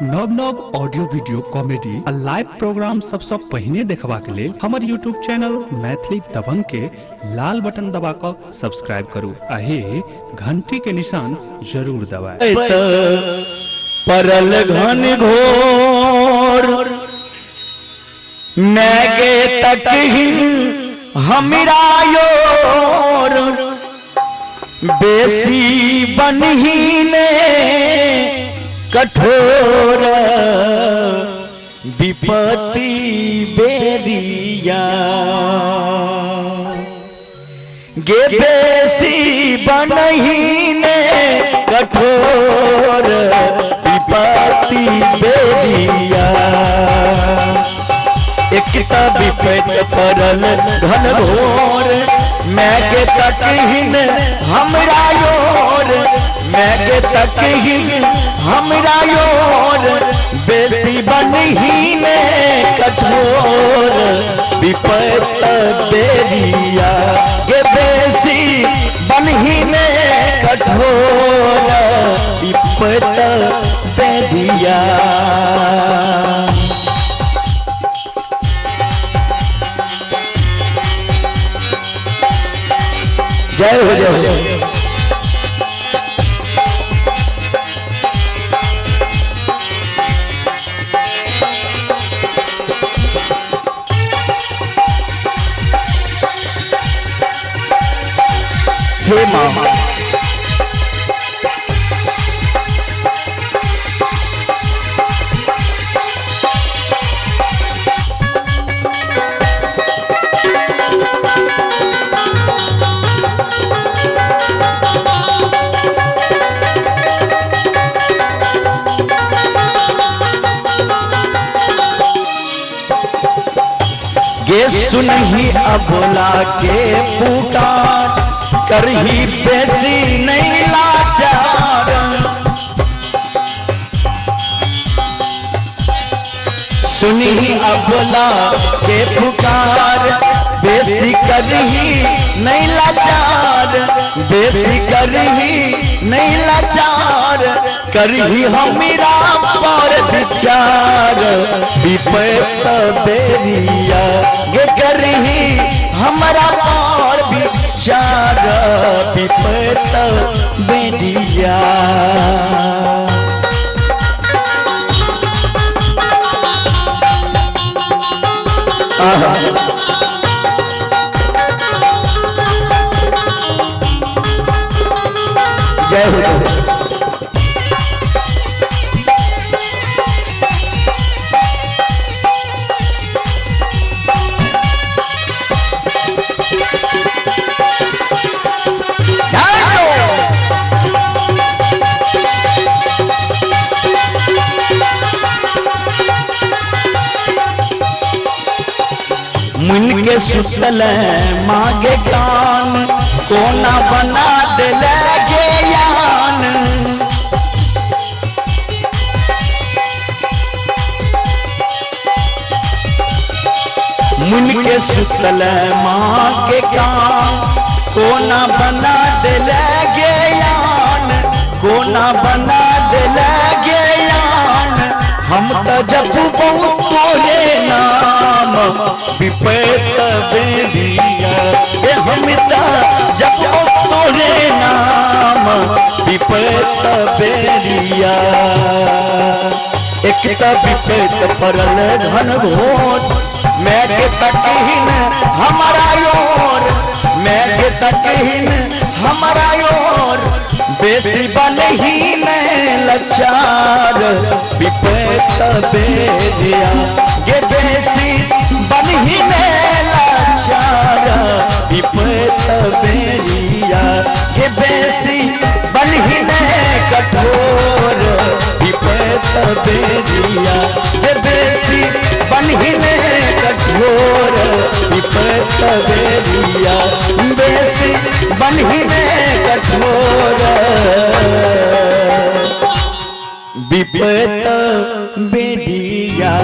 नव नव audio video comedy आ लाइव प्रोग्राम सबसे पहले देखबा के लेल हमर यूट्यूब चैनल मैथिली दबंग के लाल बटन दबा कर सब्सक्राइब करू आहे घंटी के निशान जरूर दबाएं। परल घन घोर मैगे तक ही हमरा योर बेसी बनही ने कठोर विपत्ति बेरिया गे बेसी बनही ने कठोर विपत्ति बेरिया एकता विपत परल घन घोर मैगे तकहीन हमरा योर मैगे तकहीन हमरा योर बेसी बनहीन कठोर विपत बेरिया गे बेसी बनहीन कठोर विपत बेरिया। जय हो जय हो। हे माँ गे सुनही अबोला के पुकार करही बेसी नहीं लाचार सुनही अबोला के पुकार बेसी करही नहीं लाचार बेसी करही नहीं लाचार करही हमरा पर विचार विपत बेरिया गे करही हमरा पर विचार विपत बेरिया। जय हो मुन के सुतल मागे कान कोना बना दिले गे यान मुन के सुतल मागे कान कोना बना दिले गे यान कोना बना दिले गे यान हम तो जब बहुत तोरे नाम विपत बेरिया हम तो जब तोरे नाम विपत बेरिया एकता विपत परल घन घोर मैगे तकहीन हमारा योर मैगे तकहीन हमारा योर बेसी बनहीन लाचार विपत बेरिया गे बेसी बनहीन लाचार विपत बेरिया गे बेसी बनहीन कठोर विपत बेरिया गे बेसी बनहीन कठोर विपत बेरिया बेसी बनहीन कठोर विपत बेरिया।